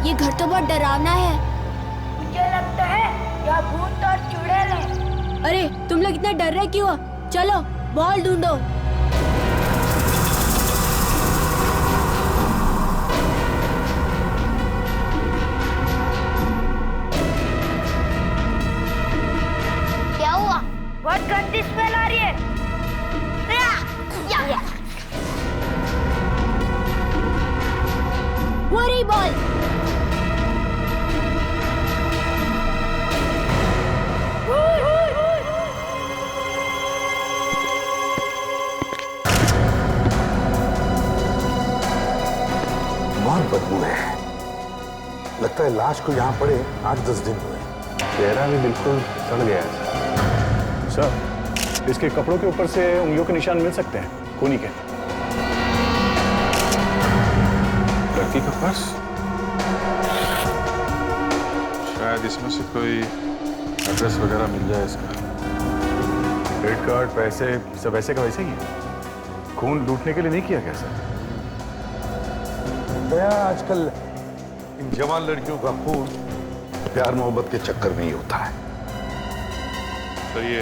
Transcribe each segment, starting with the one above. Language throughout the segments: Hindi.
ये घर तो बहुत डरावना है। मुझे लगता है यहाँ भूत और चुड़ैल है। अरे तुम लोग इतना डर रहे क्यों हो? चलो बॉल ढूंढो। क्या हुआ? बहुत गंदी स्मेल आ रही है। वो रही बॉल। बहुत बदबू है। लगता है लाश को यहाँ पड़े 8-10 दिन हुए। चेहरा भी बिल्कुल सड़ गया है सर। इसके कपड़ों के ऊपर से उंगलियों के निशान मिल सकते हैं, खूनी के। लड़की का पर्स, शायद इसमें से कोई एड्रेस वगैरह मिल जाए इसका। क्रेडिट कार्ड, पैसे सब वैसे का वैसे ही है। खून लूटने के लिए नहीं किया गया सर। दया, आजकल इन जवान लड़कियों का खून प्यार मोहब्बत के चक्कर में ही होता है। तो ये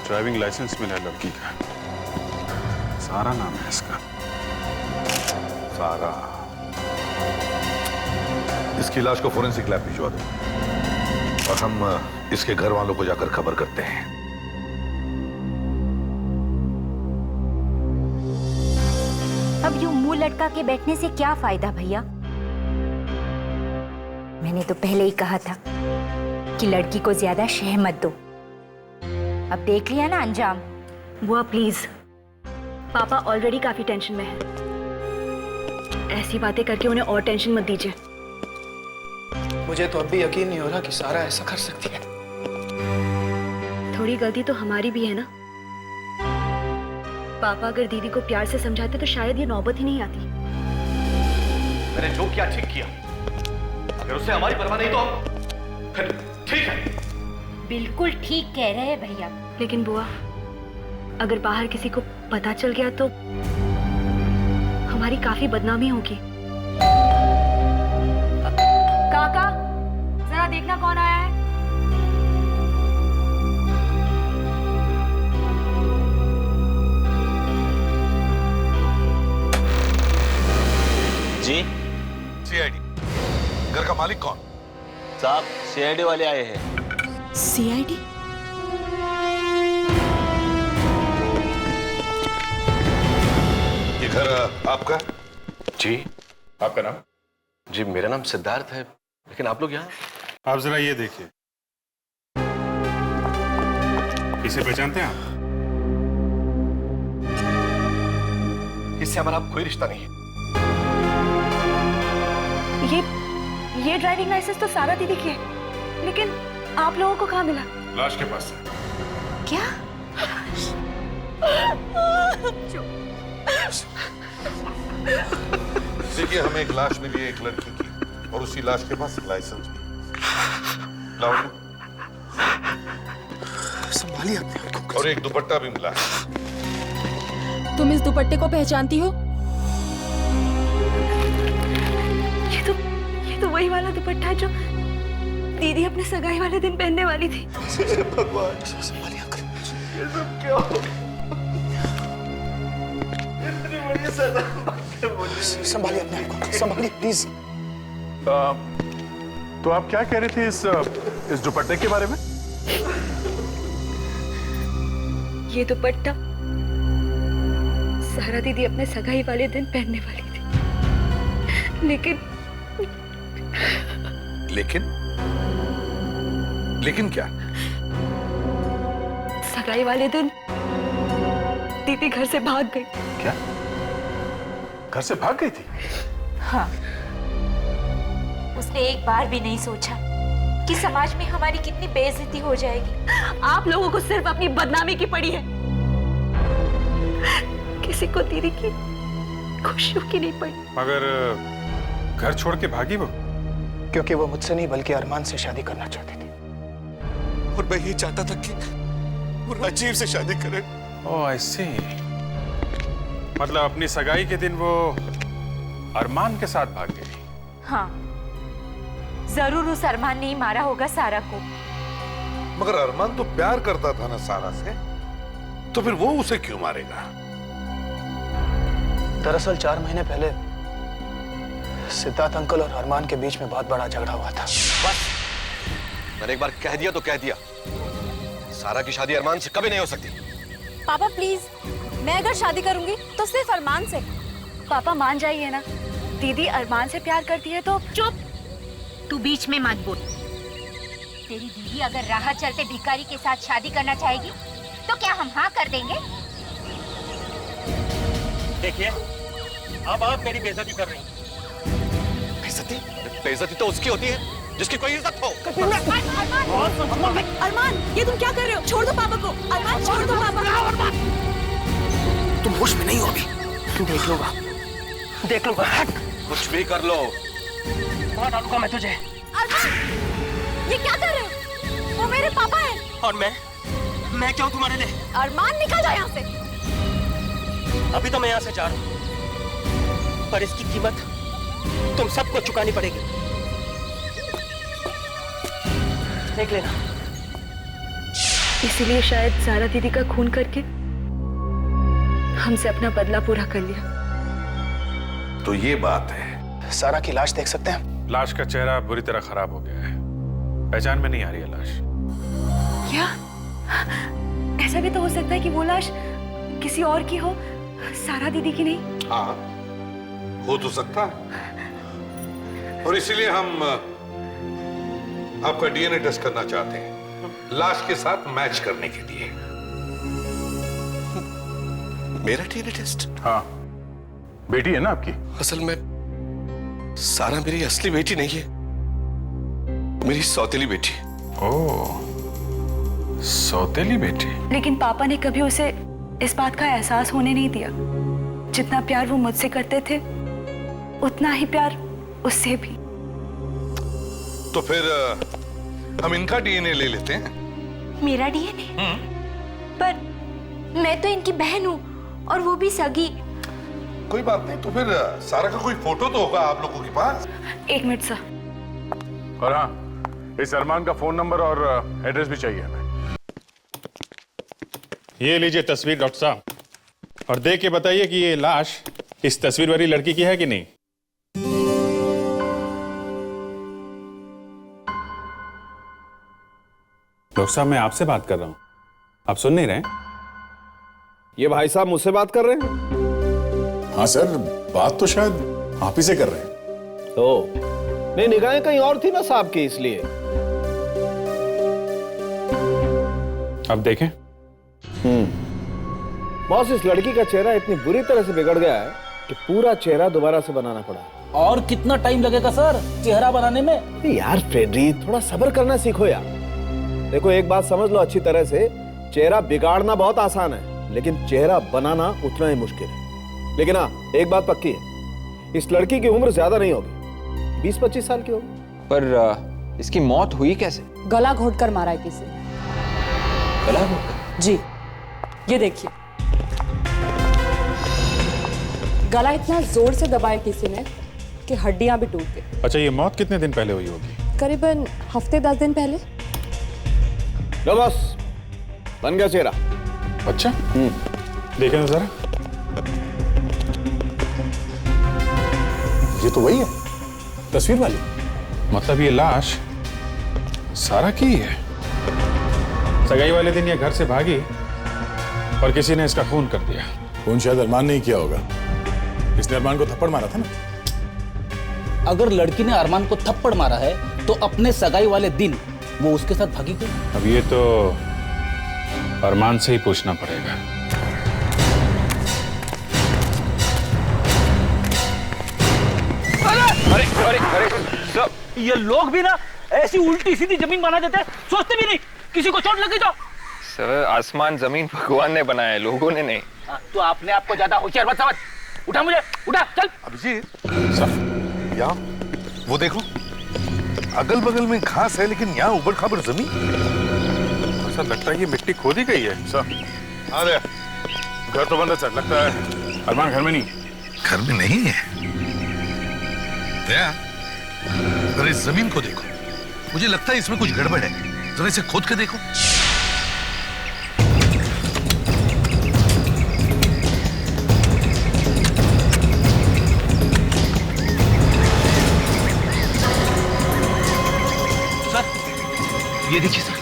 ड्राइविंग लाइसेंस मिला है लड़की का, सारा नाम है इसका। सारा। इसकी लाश को फोरेंसिक लैब भिजवा दो और हम इसके घर वालों को जाकर खबर करते हैं। अब यूं मुंह लटका के बैठने से क्या फायदा भैया? मैंने तो पहले ही कहा था कि लड़की को ज्यादा शह मत दो। अब देख लिया ना अंजाम। बुआ प्लीज, पापा ऑलरेडी काफी टेंशन में है। ऐसी बातें करके उन्हें और टेंशन मत दीजिए। मुझे तो अब भी यकीन नहीं हो रहा कि सारा ऐसा कर सकती है। थोड़ी गलती तो हमारी भी है ना। पापा अगर दीदी को प्यार से समझाते तो शायद ये नौबत ही नहीं आती। मैंने जो किया ठीक किया। अगर उससे हमारी परवाह नहीं तो फिर ठीक है। बिल्कुल ठीक कह रहे हैं भैया। लेकिन बुआ, अगर बाहर किसी को पता चल गया तो हमारी काफी बदनामी होगी। काका, जरा देखना कौन आया है। जी सीआईडी। घर का मालिक कौन? साहब, सीआईडी वाले आए हैं। सीआईडी? ये घर आपका? जी। आपका नाम? जी मेरा नाम सिद्धार्थ है, लेकिन आप लोग यहाँ? आप जरा ये देखिए, इसे पहचानते हैं आप? इससे हमारा कोई रिश्ता नहीं है। ये ड्राइविंग लाइसेंस तो सारा दीदी की है, लेकिन आप लोगों को कहाँ मिला? लाश के पास है। क्या? देखिए, हमें एक लाश मिली है एक लड़की की, और उसी लाश के पास लाइसेंस भी। लाओ। संभालिए अपने आप को। और एक दुपट्टा भी मिला है। तुम इस दुपट्टे को पहचानती हो? ये तो वही वाला दुपट्टा है जो दीदी अपने सगाई वाले दिन पहनने वाली थी। भगवान, संभालिए अंकल। ये सब क्या हो? इतनी बड़ी सजा संभालिए अपने आप को, संभालिए प्लीज। तो आप क्या कह रहे थे इस दुपट्टे के बारे में? ये दुपट्टा सारा दीदी अपने सगाई वाले दिन पहनने वाली थी, लेकिन क्या? सगाई वाले दिन दीदी घर से भाग गई। क्या? घर से भाग गई थी? हाँ, उसने एक बार भी नहीं सोचा कि समाज में हमारी कितनी बेइज्जती हो जाएगी। आप लोगों को सिर्फ अपनी बदनामी की पड़ी है, किसी को दीदी की खुशियों की नहीं पड़ी। मगर घर छोड़ के भागी वो? क्योंकि वो मुझसे नहीं बल्कि अरमान से शादी करना चाहती थी, और मैं ये चाहता था कि वो राजीव से शादी करे। ओह आई सी। मतलब अपनी सगाई के दिन वो अरमान के साथ भाग गई। हाँ, जरूर उस अरमान ने ही मारा होगा सारा को। मगर अरमान तो प्यार करता था ना सारा से, तो फिर वो उसे क्यों मारेगा? दरअसल 4 महीने पहले सिद्धार्थ अंकल और अरमान के बीच में बहुत बड़ा झगड़ा हुआ था। बस, मैंने एक बार कह दिया तो कह दिया। सारा की शादी अरमान से कभी नहीं हो सकती। पापा प्लीज, मैं अगर शादी करूंगी तो सिर्फ अरमान से। पापा मान जाइए ना, दीदी अरमान से प्यार करती है तो। चुप, तू बीच में मत बोल। तेरी दीदी अगर राह चलते भिखारी के साथ शादी करना चाहेगी तो क्या हम हाँ कर देंगे? देखिए, अब आप मेरी बेइज्जती कर रही हैं। बेइज्जती? बेइज्जती तो उसकी होती है जिसकी कोई इज्जत हो। अरमान, ये तुम क्या कर रहे हो? छोड़ दो पापा को। अरमान, छोड़ दो पापा। तुम होश में नहीं हो अभी। देख लूंगा, देख लूंगा। कुछ भी कर लो, मार डालूंगा मैं तुझे। अरमान, ये क्या कर रहे हो? वो मेरे पापा हैं। और मैं क्यों तुम्हारे लिए? अरमान, निकल जाओ यहाँ से। अभी तो मैं यहाँ से जा रहा हूँ, पर इसकी कीमत तुम सबको चुकानी पड़ेगी। देख लेना। इसीलिए शायद सारा दीदी का खून करके हमसे अपना बदला पूरा कर लिया। तो ये बात है। सारा की लाश देख सकते हैं? लाश का चेहरा बुरी तरह खराब हो गया है, पहचान में नहीं आ रही है लाश। क्या? ऐसा भी तो हो सकता है कि वो लाश किसी और की हो, सारा दीदी की नहीं। हाँ, हो तो सकता है, और इसीलिए हम आपका डीएनए टेस्ट करना चाहते हैं, लाश के साथ मैच करने के लिए। मेरा डीएनए टेस्ट? हाँ, बेटी है ना आपकी? असल में सारा मेरी असली बेटी नहीं है, मेरी सौतेली बेटी। ओह, सौतेली बेटी। लेकिन पापा ने कभी उसे इस बात का एहसास होने नहीं दिया। जितना प्यार वो मुझसे करते थे, उतना ही प्यार उससे भी। तो फिर हम इनका डीएनए ले लेते हैं। मेरा डीएनए? पर मैं तो इनकी बहन हूँ और वो भी सगी। कोई बात नहीं, तो फिर सारा का कोई फोटो तो होगा आप लोगों के पास। 1 मिनट सर। और हाँ, इस अरमान का फोन नंबर और एड्रेस भी चाहिए हमें। ये लीजिए तस्वीर डॉक्टर साहब, और देख के बताइए कि ये लाश इस तस्वीर वाली लड़की की है कि नहीं। डॉक्टर साहब, मैं आपसे बात कर रहा हूं, आप सुन नहीं रहे? ये भाई साहब मुझसे बात कर रहे हैं? हाँ सर, बात तो शायद आप ही से कर रहे हैं। तो नहीं, निगाहें कहीं और थी ना साहब की, इसलिए। अब देखें। बॉस, इस लड़की का चेहरा इतनी बुरी तरह से बिगड़ गया है कि पूरा चेहरा दोबारा से बनाना पड़ा। और कितना टाइम लगेगा सर चेहरा बनाने में? यार फ्रेडरी, थोड़ा सब्र करना सीखो यार। देखो, एक बात समझ लो अच्छी तरह से, चेहरा बिगाड़ना बहुत आसान है, लेकिन चेहरा बनाना उतना ही मुश्किल है। लेकिन हाँ, एक बात पक्की है, इस लड़की की उम्र ज्यादा नहीं होगी, 20-25 साल की होगी। पर इसकी मौत हुई कैसे? गला घोटकर मारा है किसी। गला घोटकर? जी, ये देखिए, गला इतना जोर से दबाया किसी ने कि हड्डियां भी टूट गई। अच्छा, ये मौत कितने दिन पहले हुई होगी? करीबन हफ्ते 10 दिन पहले। लो बॉस, बन गया चेहरा। अच्छा, देखें तो जरा। ये तो वही है, तस्वीर वाली। मतलब ये लाश सारा की है। सगाई वाले दिन ये घर से भागी और किसी ने इसका खून कर दिया। खून शायद अरमान ने ही किया होगा, इसने अरमान को थप्पड़ मारा था ना। अगर लड़की ने अरमान को थप्पड़ मारा है तो अपने सगाई वाले दिन वो उसके साथ भागी गई। अब ये तो अरमान से ही पूछना पड़ेगा। अरे अरे अरे सब ये लोग भी ना ऐसी उल्टी सीधी जमीन बना देते हैं, सोचते भी नहीं किसी को चोट लगी तो। सर, आसमान जमीन भगवान ने बनाया है, लोगों ने नहीं। तो आपने आपको ज्यादा होशियार मत समझ। उठा मुझे, उठा, चल। अभिजीत, यहाँ वो देखो, अगल बगल में घास है लेकिन यहाँ उबड़ खाबड़ जमीन। ऐसा लगता है ये मिट्टी खोदी गई है। सर, अरे घर तो बंद है सर, लगता है अरमान घर में नहीं। घर में नहीं है? अरे इस जमीन को देखो, मुझे लगता है इसमें कुछ गड़बड़ है। जरा इसे खोद के देखो। सर, ये देखिए सर।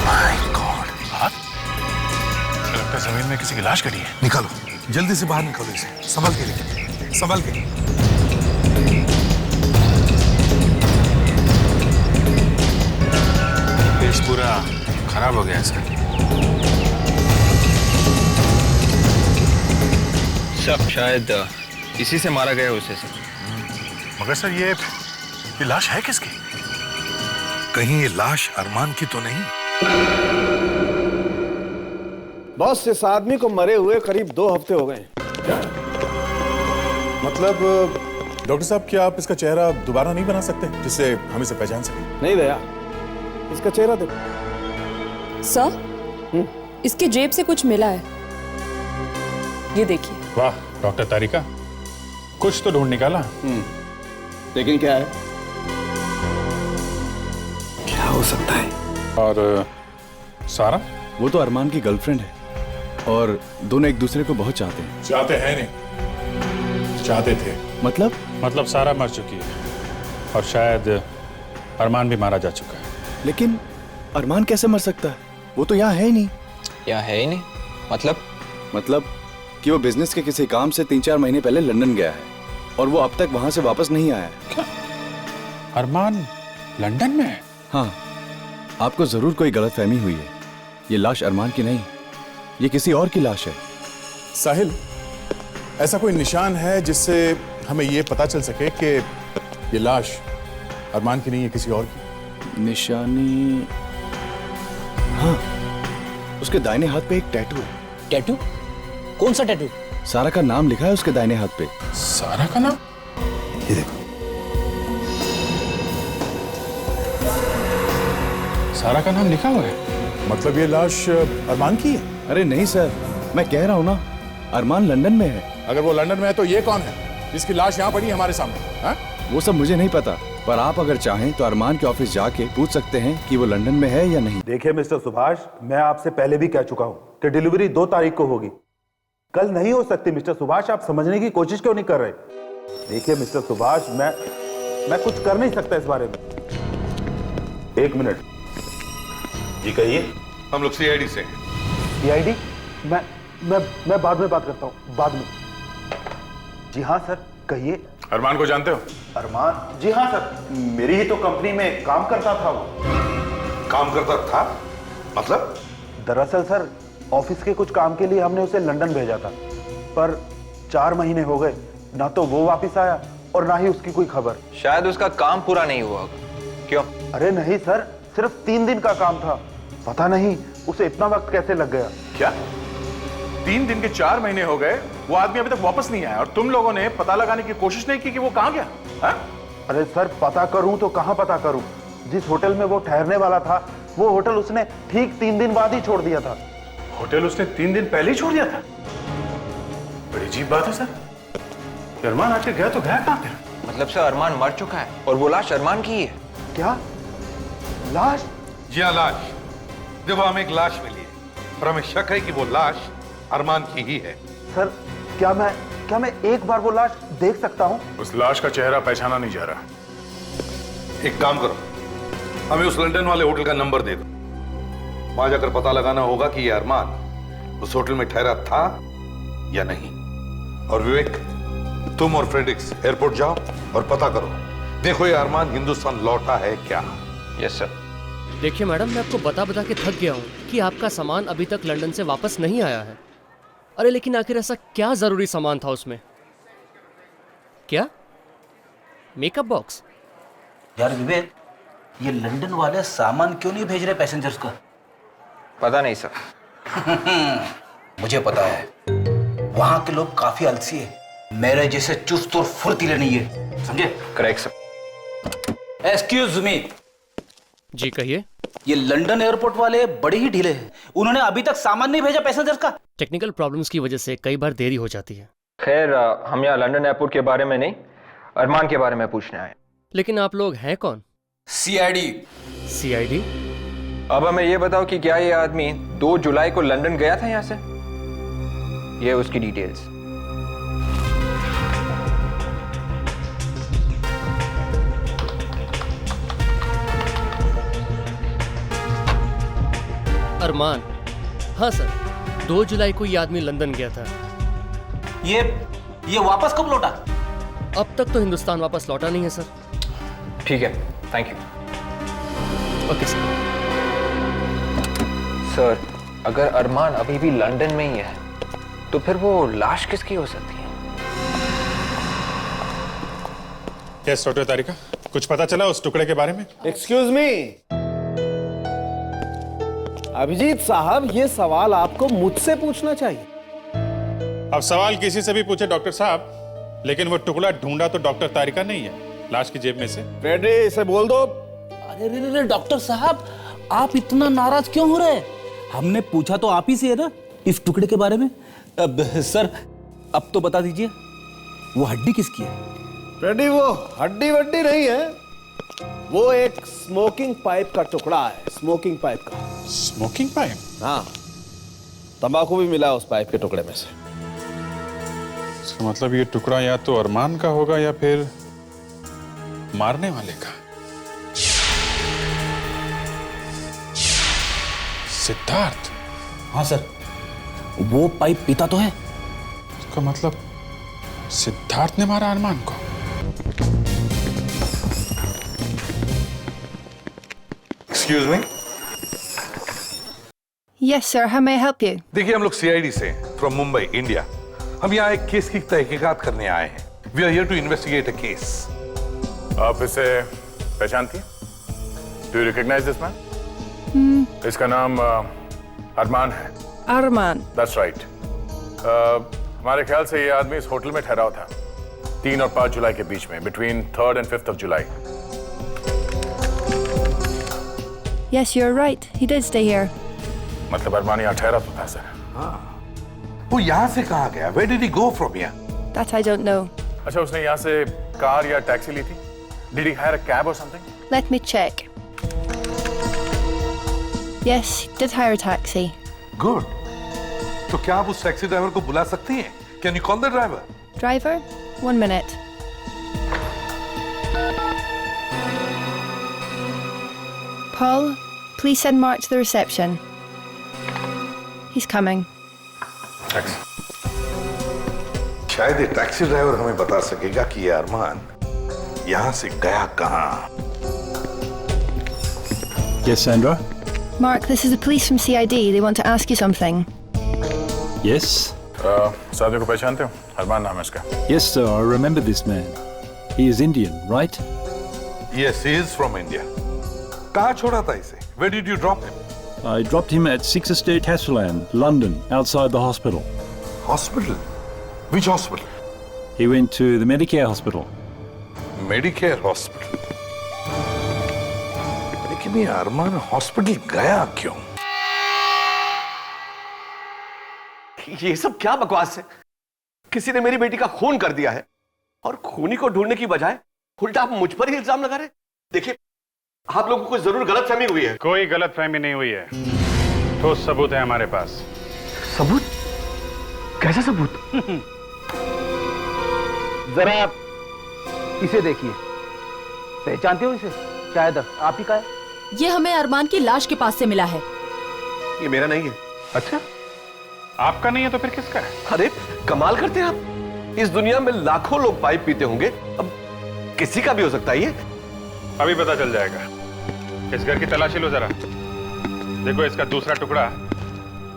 माय गॉड, लगता है जमीन में किसी की लाश गड़ी है। निकालो, जल्दी से बाहर निकालो इसे। संभल के लेके, संभल के। केस पूरा खराब हो गया सर। सब शायद इसी से मारा गया उसे सर। मगर सर ये लाश है किसकी? कहीं ये लाश अरमान की तो नहीं? बॉस, इस आदमी को मरे हुए करीब 2 हफ्ते हो गए। मतलब डॉक्टर साहब, क्या आप इसका चेहरा दोबारा नहीं बना सकते जिससे हम इसे पहचान सकें? नहीं दया, इसका चेहरा देखो। सर, इसके जेब से कुछ मिला है, ये देखिए। वाह डॉक्टर तारिका, कुछ तो ढूंढ निकाला। लेकिन क्या है? क्या हो सकता है? और सारा? वो तो अरमान की गर्लफ्रेंड है और दोनों एक दूसरे को बहुत चाहते हैं। चाहते हैं नहीं, चाहते थे। मतलब सारा मर चुकी है और शायद अरमान भी मारा जा चुका है। लेकिन अरमान कैसे मर सकता है? वो तो यहाँ है ही नहीं। यहाँ है ही नहीं? मतलब कि वो बिजनेस के किसी काम से 3-4 महीने पहले लंदन गया है और वो अब तक वहां से वापस नहीं आया है। अरमान लंदन में है? हाँ, आपको जरूर कोई गलतफहमी हुई है। ये लाश अरमान की नहीं, ये किसी और की लाश है। साहिल, ऐसा कोई निशान है जिससे हमें ये पता चल सके कि ये लाश अरमान की नहीं है, किसी और की? निशानी? हाँ, उसके दाहिने हाथ पे एक टैटू है। टैटू? कौन सा टैटू? सारा का नाम लिखा है उसके दाहिने हाथ पे। सारा का नाम? ये देखो। सारा का नाम लिखा हुआ है? मतलब ये लाश अरमान की है? अरे नहीं सर, मैं कह रहा हूँ ना, अरमान लंदन में है। अगर वो लंदन में है तो ये कौन है जिसकी लाश यहाँ पड़ी है हमारे सामने? हा? वो सब मुझे नहीं पता, पर आप अगर चाहें तो अरमान के ऑफिस जाके पूछ सकते हैं कि वो लंदन में है या नहीं। देखिए मिस्टर सुभाष, मैं आपसे पहले भी कह चुका हूँ कि डिलीवरी 2 तारीख को होगी, कल नहीं हो सकती। मिस्टर सुभाष, आप समझने की कोशिश क्यों नहीं कर रहे? देखिए मिस्टर सुभाष, मैं कुछ कर नहीं सकता इस बारे में। 1 मिनट जी कहिए। हम लोग सीआईडी से। सीआईडी? मैं बाद में बात करता हूँ, बाद में। जी हाँ सर, कहिए। अरमान को जानते हो? अरमान? जी हाँ सर, मेरी ही तो कंपनी में काम करता था वो। काम करता था? मतलब? दरअसल सर, ऑफिस के कुछ काम के लिए हमने उसे लंदन भेजा था, पर 4 महीने हो गए, ना तो वो वापस आया और ना ही उसकी कोई खबर। शायद उसका काम पूरा नहीं हुआ। क्यों? अरे नहीं सर, सिर्फ 3 दिन का काम था। पता नहीं उसे इतना वक्त कैसे लग गया। क्या 3 दिन के 4 महीने हो गए, वो आदमी अभी तक वापस नहीं आया और तुम लोगों ने पता लगाने की कोशिश नहीं की कि वो कहाँ गया? हा? अरे सर, पता करूं तो कहां पता करूं? जिस होटल में वो ठहरने वाला था, वो होटल उसने ठीक 3 दिन बाद ही छोड़ दिया था। होटल उसने 3 दिन पहले ही छोड़ दिया था? बड़ी अजीब बात है सर। अरमान आके गया तो गया कहाँ फिर? मतलब सर अरमान मर चुका है और वो लाश अरमान की ही है। क्या लाश? जी हाँ, लाश। देखो, हमें एक लाश मिली है और हमें शक है कि वो लाश अरमान की ही है। सर, क्या मैं एक बार वो लाश देख सकता हूँ? उस लाश का चेहरा पहचाना नहीं जा रहा। एक काम करो, हमें उस लंदन वाले होटल का नंबर दे दो। वहां जाकर पता लगाना होगा कि ये अरमान उस होटल में ठहरा था या नहीं। और विवेक, तुम और फ्रेडरिक्स एयरपोर्ट जाओ और पता करो, देखो ये अरमान हिंदुस्तान लौटा है क्या। Yes sir. देखिए मैडम, मैं आपको बता के थक गया हूँ कि आपका सामान अभी तक लंदन से वापस नहीं आया है। अरे लेकिन आखिर ऐसा क्या जरूरी सामान था उसमें? क्या मेकअप बॉक्स? यार विवेक, ये लंदन वाले सामान क्यों नहीं भेज रहे पैसेंजर्स का? पता नहीं सर। मुझे पता है, वहां के लोग काफी आलसी है, मेरे जैसे चुस्त और फुर्तीले नहीं है, समझे? Correct sir. Excuse me. जी कहिए। ये लंदन एयरपोर्ट वाले बड़े ही ढीले हैं, उन्होंने अभी तक सामान नहीं भेजा पैसेंजर्स का। टेक्निकल प्रॉब्लम्स की वजह से कई बार देरी हो जाती है। खैर हम यहाँ लंदन एयरपोर्ट के बारे में नहीं, अरमान के बारे में पूछने आए। लेकिन आप लोग हैं कौन? सीआईडी। सीआईडी? अब हमें ये बताओ कि क्या ये आदमी 2 जुलाई को लंदन गया था यहां से? ये उसकी डिटेल्स। अरमान? हाँ सर, 2 जुलाई को ये आदमी लंदन गया था। ये वापस कब लौटा? अब तक तो हिंदुस्तान वापस लौटा नहीं है सर। ठीक है, thank you. Okay sir. Sir, अगर अरमान अभी भी लंदन में ही है तो फिर वो लाश किसकी हो सकती है? यस डॉक्टर तारिका, कुछ पता चला उस टुकड़े के बारे में? एक्सक्यूज मी, अभिजीत साहब, ये सवाल आपको मुझसे पूछना चाहिए। अब सवाल किसी से भी पूछे डॉक्टर साहब, लेकिन वो टुकड़ा ढूंढा तो डॉक्टर तारिका नहीं है, लाश की जेब में से। रेड्डी, इसे बोल दो। अरे रे रे डॉक्टर साहब, आप इतना नाराज क्यों हो रहे? हमने पूछा तो आप ही से है ना इस टुकड़े के बारे में। अब सर, अब तो बता दीजिए, वो हड्डी किसकी है? रेड्डी, वो हड्डी वड्डी नहीं है, वो एक स्मोकिंग पाइप का टुकड़ा है। स्मोकिंग पाइप का। Smoking pipe? हाँ, तंबाकू भी मिला उस पाइप के टुकड़े में से। इसका मतलब ये टुकड़ा या तो अरमान का होगा या फिर मारने वाले का। सिद्धार्थ? हाँ सर, वो पाइप पीता तो है। इसका मतलब सिद्धार्थ ने मारा अरमान को। Excuse me. Yes sir, how may I help you? देखिए, हम लोग सीआईडी से फ्रॉम मुंबई, इंडिया। हम यहाँ एक केस की तहकीकात करने आए हैं। We are here to investigate a case. आप इसे पहचानती हैं? Do you recognise this man? इसका नाम अरमान है। अरमान? That's right. हमारे ख्याल से ये आदमी इस होटल में ठहरा हुआ था 3 और 5 जुलाई के बीच में, between 3rd and 5th of July। Yes, you're right. He did stay here. मतलब अरमान यहाँ ठहरा तो था सर। वो यहाँ से कहाँ गया? Where did he go from here? That I don't know. अच्छा, उसने यहाँ से कार या टैक्सी ली थी? Did he hire a cab or something? Let me check. Yes, he did hire a taxi. Good. तो क्या आप उस टैक्सी ड्राइवर को बुला सकती हैं? Can you call the driver? Driver? 1 minute. Paul, please send Mark to the reception. He's coming. Thanks. शायद ये टैक्सी ड्राइवर हमें बता सकेगा कि ये अरमान यहाँ से गया कहाँ। Yes, Sandra? Mark, this is the police from CID. They want to ask you something. Yes? Sadiq को पहचानते हो? अरमान नाम है इसका। Yes, sir, I remember this man. He is Indian, right? Yes, he is from India. कहाँ छोड़ा था इसे? Where did you drop him? I dropped him at 6 Estate Castellan, London, outside the hospital. Hospital? Which hospital? He went to the Medicare hospital. Medicare hospital? लेकिन ये अरमान हॉस्पिटल गया क्यों? ये सब क्या बकवास है? किसी ने मेरी बेटी का खून कर दिया है और खूनी को ढूंढने की बजाय उल्टा आप मुझ पर ही इल्जाम लगा रहे। देखिए, आप लोगों को जरूर गलतफहमी हुई है। कोई गलतफहमी नहीं हुई है, ठोस सबूत है हमारे पास। सबूत? कैसा सबूत? जरा इसे देखिए, पहचानते हो इसे? शायद आप ही का है। ये हमें अरमान की लाश के पास से मिला है। ये मेरा नहीं है। अच्छा, आपका नहीं है तो फिर किसका है? अरे कमाल करते हैं आप। इस दुनिया में लाखों लोग पाइप पीते होंगे, अब किसी का भी हो सकता है ये। अभी पता चल जाएगा। इस घर की तलाशी लो जरा। देखो, इसका दूसरा टुकड़ा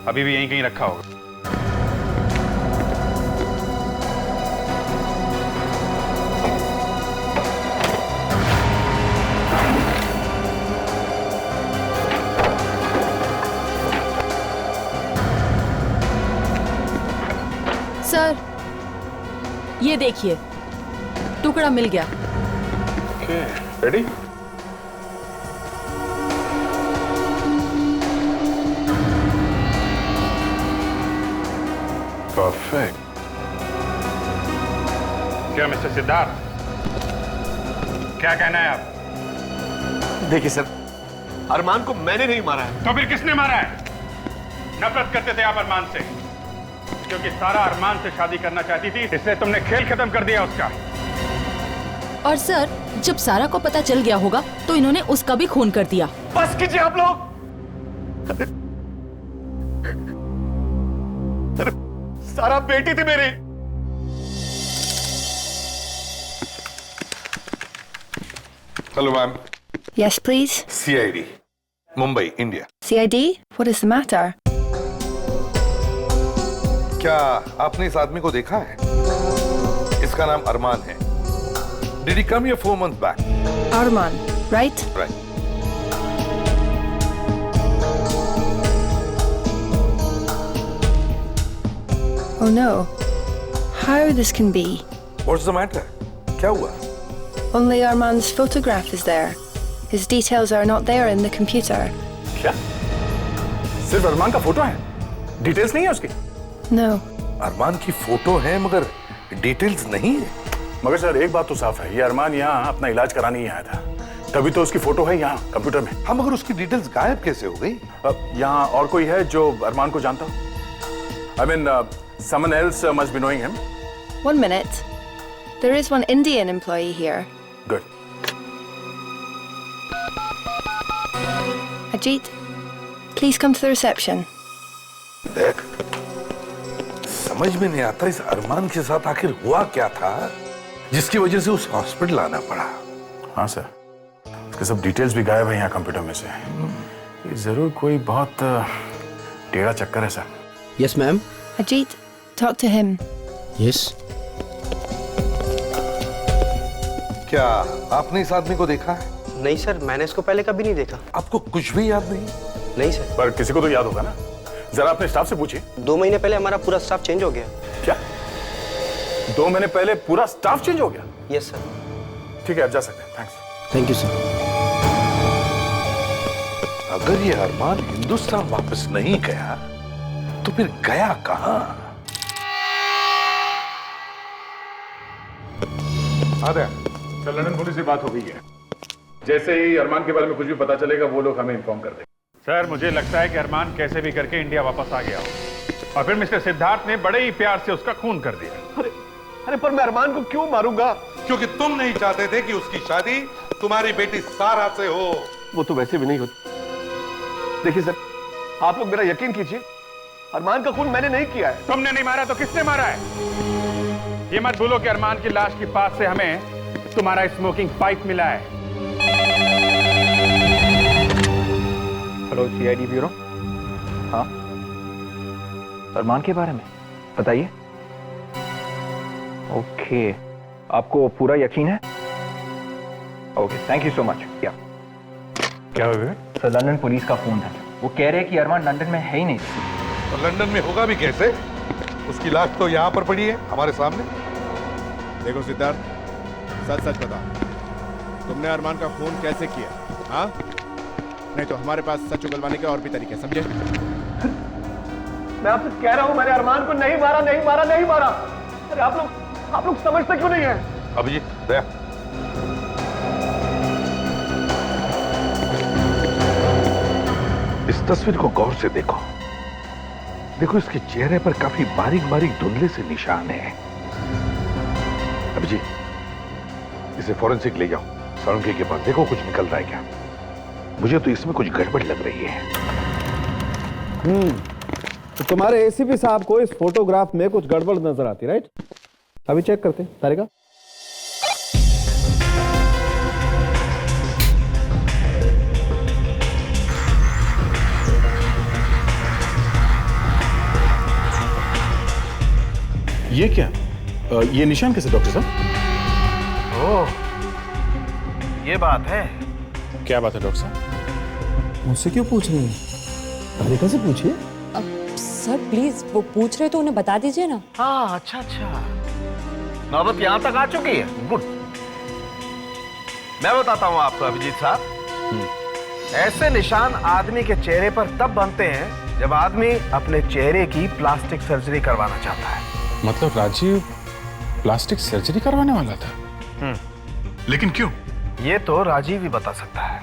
अभी भी यहीं कहीं रखा होगा। सर, ये देखिए, टुकड़ा मिल गया। Okay, ready? परफेक्ट। क्या मिस्टर सिद्धार्थ, क्या कहना है आप? देखिए सर, अरमान को मैंने नहीं मारा है। तो फिर किसने मारा है? नफरत करते थे आप अरमान से, क्योंकि सारा अरमान से शादी करना चाहती थी, इसलिए तुमने खेल खत्म कर दिया उसका। और सर, जब सारा को पता चल गया होगा तो इन्होंने उसका भी खून कर दिया। बस कीजिए आप लोग। अरे सारा बेटी थी मेरी। Hello ma'am. Yes, please. CID, Mumbai, India. CID? What is the matter? क्या आपने इस आदमी को देखा है? इसका नाम अरमान है। Did he come here 4 months back? Arman, right? Right. Oh no. How this can be? What's the matter? क्या हुआ? Only Arman's photograph is there. His details are not there in the computer. क्या? सिर्फ अरमान का फोटो है? डिटेल्स नहीं है उसकी? No. अरमान की फोटो है मगर डिटेल्स नहीं है। मगर सर एक बात तो साफ है, ये अरमान यहाँ अपना इलाज कराने ही आया था, तभी तो उसकी फोटो है यहाँ कंप्यूटर में। हाँ, मगर उसकी डिटेल्स गायब कैसे हो गई? यहाँ और कोई है जो अरमान को जानता हो? I mean, someone else must be knowing him. 1 minute. There is one Indian employee here. Good. Ajit, please come to the reception. देख, समझ में नहीं आता इस अरमान के साथ आखिर हुआ क्या था जिसकी वजह से उस हॉस्पिटल आना पड़ा। हाँ सर, उसके सब डिटेल्स भी गायब है यहाँ कंप्यूटर में से। ये जरूर कोई बहुत टेढ़ा चक्कर है sir. Yes, ma'am. Ajit, talk to him. Yes. क्या आपने इस आदमी को देखा है? नहीं सर, मैंने इसको पहले कभी नहीं देखा। आपको कुछ भी याद नहीं? नहीं सर। पर किसी को तो याद होगा ना, जरा अपने स्टाफ से पूछिए। 2 महीने पहले हमारा पूरा स्टाफ चेंज हो गया। क्या? 2 महीने पहले पूरा स्टाफ चेंज हो गया? Yes sir. ठीक है, आप जा सकते हैं। थैंक्स। Thank you sir. अगर ये अरमान हिंदुस्तान वापस नहीं गया तो फिर गया कहां? सर, लंदन पुलिस से बात हो गई है। जैसे ही अरमान के बारे में कुछ भी पता चलेगा वो लोग हमें इन्फॉर्म कर देंगे। सर, मुझे लगता है कि अरमान कैसे भी करके इंडिया वापस आ गया हो और फिर मिस्टर सिद्धार्थ ने बड़े ही प्यार से उसका खून कर दिया। अरे पर मैं अरमान को क्यों मारूंगा? क्योंकि तुम नहीं चाहते थे कि उसकी शादी तुम्हारी बेटी सारा से हो। वो तो वैसे भी नहीं होती। देखिए सर, आप लोग मेरा यकीन कीजिए, अरमान का खून मैंने नहीं किया है। तुमने नहीं मारा तो किसने मारा है? ये मत भूलो कि अरमान की लाश के पास से हमें तुम्हारा स्मोकिंग पाइप मिला है। Hello CID bureau. हाँ, अरमान के बारे में बताइए। ओके, आपको पूरा यकीन है? Okay, thank you so much. क्या हुआ? सर, लंदन पुलिस का फोन है, वो कह रहे हैं कि अरमान लंदन में है ही नहीं। और लंदन में होगा भी कैसे? उसकी लाश तो यहाँ पर पड़ी है हमारे सामने। देखो सिद्धार्थ, सच सच बता, तुमने अरमान का खून कैसे किया? हाँ, नहीं तो हमारे पास सच उगलवाने के और भी तरीके, समझे? मैं आपसे कह रहा हूं, मैंने अरमान को नहीं मारा, नहीं मारा, नहीं मारा। अरे आप लोग समझते क्यों नहीं है? अभिजीत, दया, इस तस्वीर को गौर से देखो। देखो, इसके चेहरे पर काफी बारीक बारीक धुंधले से निशान है। अभिजीत, इसे फॉरेंसिक ले जाओ, साळुंखे के पास, देखो कुछ निकल रहा है क्या। मुझे तो इसमें कुछ गड़बड़ लग रही है। तो तुम्हारे ACP साहब को इस फोटोग्राफ में कुछ गड़बड़ नजर आती, राइट? अभी चेक करते हैं। तारिका, ये क्या? ये निशान कैसे डॉक्टर साहब? ओह, ये बात है। क्या बात है डॉक्टर साहब? मुझसे क्यों पूछ रही हैं? तारिका से पूछिए। सर प्लीज, वो पूछ रहे तो उन्हें बता दीजिए ना। हाँ, अच्छा, नौबत यहां तक आ चुकी है। गुड, मैं बताता हूं आपको अभिजीत साहब। ऐसे निशान आदमी के चेहरे पर तब बनते हैं जब आदमी अपने चेहरे की प्लास्टिक सर्जरी करवाना चाहता है। मतलब राजीव प्लास्टिक सर्जरी करवाने वाला था? लेकिन क्यों? ये तो राजीव ही बता सकता है।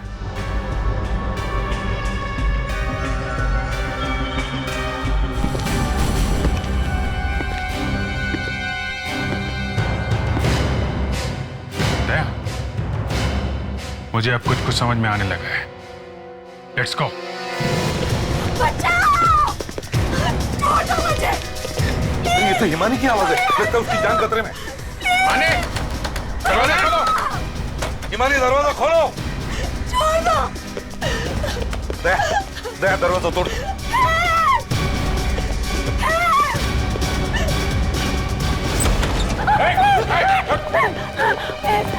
दया, मुझे अब कुछ समझ में आने लगा है। Let's go. छोड़ो मुझे। ये तो हिमानी की आवाज है, लगता है उसकी जान खतरे में। हिमानी, दरवाजा खोलो। हिमानी, दरवाजा खोलो। छोड़ दो। दया, दया दरवाजा तोड़।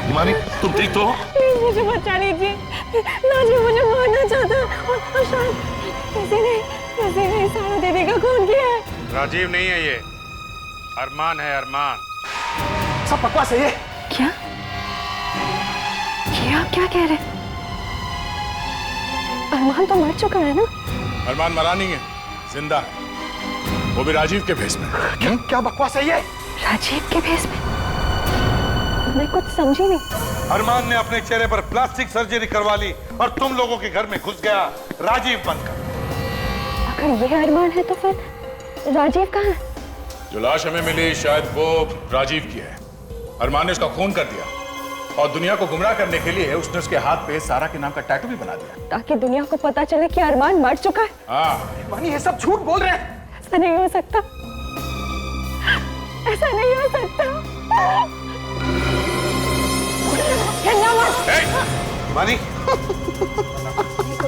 हिमानी, तुम ठीक तो हो? प्लीज मुझे बचा लीजिए। राजीव मुझे मारना चाहता है और शायद किसी ने सारा दीदी का खून किया है। राजीव नहीं है ये, अरमान है, अरमान। सब बकवास है ये। क्या? ये आप क्या कह रहे हैं? अरमान तो मर चुका है ना? अरमान मरा नहीं है, जिंदा है, वो भी राजीव के भेस में। क्या बकवास है ये? राजीव के भेस में? मैं कुछ समझी नहीं। अरमान ने अपने चेहरे पर प्लास्टिक सर्जरी करवा ली और तुम लोगों के घर में घुस गया राजीव बनकर। अगर ये अरमान है तो फिर राजीव कहाँ है? जो लाश हमें मिली शायद वो राजीव की है। अरमान ने उसका खून कर दिया और दुनिया को गुमराह करने के लिए उसने उसके हाथ पे सारा के नाम का टैटू भी बना दिया, ताकि दुनिया को पता चले कि अरमान मर चुका है। हाँ। मानी ये सब झूठ बोल रहे हैं। ऐसा नहीं हो सकता, ऐसा नहीं हो सकता। मानी,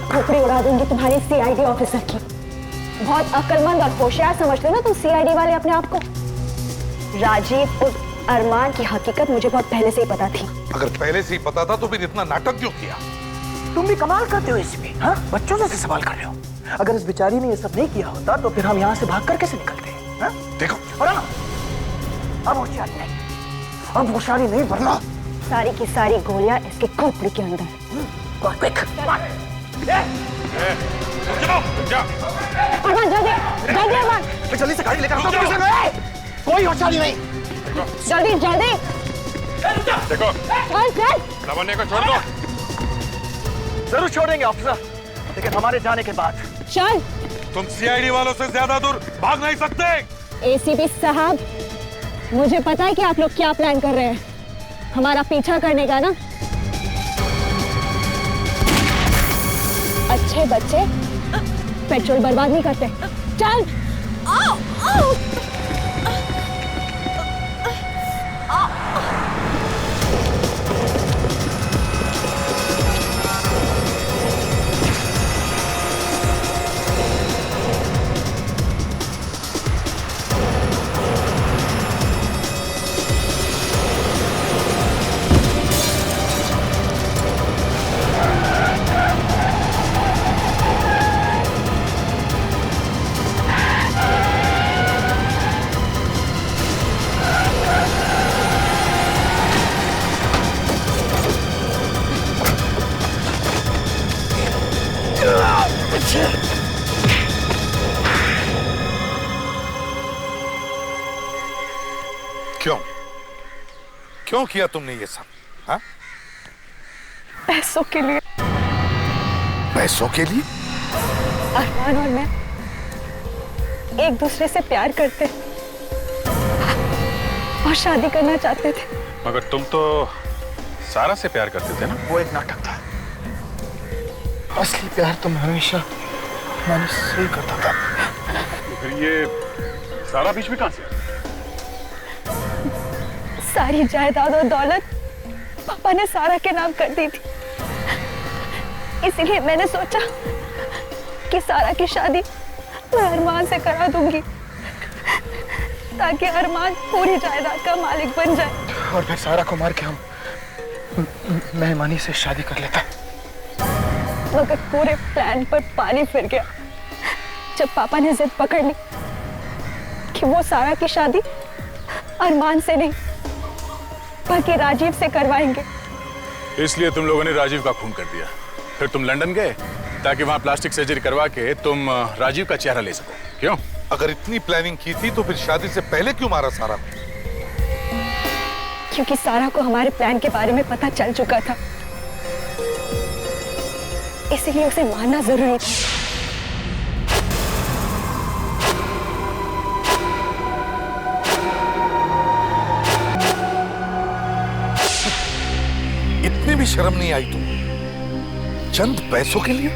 खोपड़ी उड़ा दूंगी तुम्हारी सीआईडी ऑफिसर की। बहुत अक्लमंद और होशियार समझते हो ना तुम सीआईडी वाले अपने आप को। राजीव और अरमान की हकीकत मुझे बहुत पहले से ही पता थी। अगर पहले से ही पता था तो फिर इतना नाटक क्यों किया? तुम भी कमाल करते हो इसमें, हाँ? बच्चों जैसे सवाल कर रहे हो। अगर इस बेचारी ने ये सब नहीं किया होता तो फिर हम यहाँ से भाग कर कैसे निकलते हैं? हाँ? देखो, और अब होशियारी नहीं, अब होशियारी नहीं वरना सारी की सारी गोलियां इसके खोपड़ी के अंदर। अरमान जल्दी जल्दी, अरमान जल्दी से गाड़ी लेकर आओ। कोई होशियारी नहीं, जल्दी जल्दी। देखो, चल चल। लवन्या को छोड़ दो। जरूर छोड़ेंगे ऑफिसर, लेकिन हमारे जाने के बाद। चल। तुम सीआईडी वालों से ज्यादा दूर भाग नहीं सकते। एसीपी साहब, मुझे पता है कि आप लोग क्या प्लान कर रहे हैं, हमारा पीछा करने का ना। अच्छे बच्चे पेट्रोल बर्बाद नहीं करते। चल। आओ, आओ। क्यों किया तुमने ये सब? हाँ? पैसों के लिए। पैसों के लिए? अरमान और मैं एक दूसरे से प्यार करते और शादी करना चाहते थे। मगर तुम तो सारा से प्यार करते थे ना? वो एक नाटक था, असली प्यार तो मैं हमेशा मैंने से ही करता था। तो फिर ये सारा बीच में कहां से? सारी जायदाद और दौलत पापा ने सारा के नाम कर दी थी, इसलिए मैंने सोचा कि सारा की शादी मैं अरमान से करा दूंगी ताकि अरमान पूरी जायदाद का मालिक बन जाए। और फिर सारा को मार के मैं मानी से शादी कर लेता। मगर पूरे प्लान पर पानी फिर गया जब पापा ने जिद पकड़ ली कि वो सारा की शादी अरमान से नहीं बल्कि राजीव से करवाएंगे। इसलिए तुम लोगों ने राजीव का खून कर दिया, फिर तुम लंदन गए ताकि वहां प्लास्टिक सर्जरी करवा के तुम राजीव का चेहरा ले सको। क्यों? अगर इतनी प्लानिंग की थी तो फिर शादी से पहले क्यों मारा सारा? क्योंकि सारा को हमारे प्लान के बारे में पता चल चुका था इसीलिए उसे मारना जरूरी था। इतनी भी शर्म नहीं आई तुम? चंद पैसों के लिए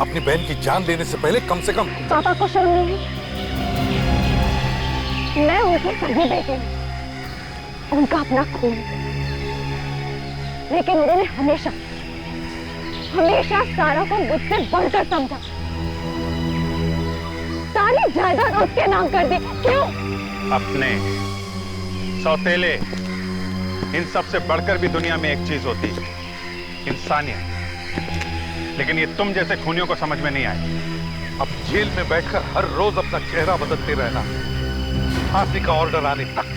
अपनी बहन की जान देने से पहले कम से कम पापा को शर्म नहीं है? मैं उनकी सगी बेटी हूं, उनका अपना खून, लेकिन उन्होंने हमेशा हमेशा सारा को मुझसे बढ़कर समझा। सारी जायदाद उसके नाम कर दी। क्यों? अपने सौतेले, इन सब से बढ़कर भी दुनिया में एक चीज होती है, इंसानियत। लेकिन ये तुम जैसे खूनियों को समझ में नहीं आए। अब जेल में बैठकर हर रोज अपना चेहरा बदलते रहना, फांसी का ऑर्डर आने तक।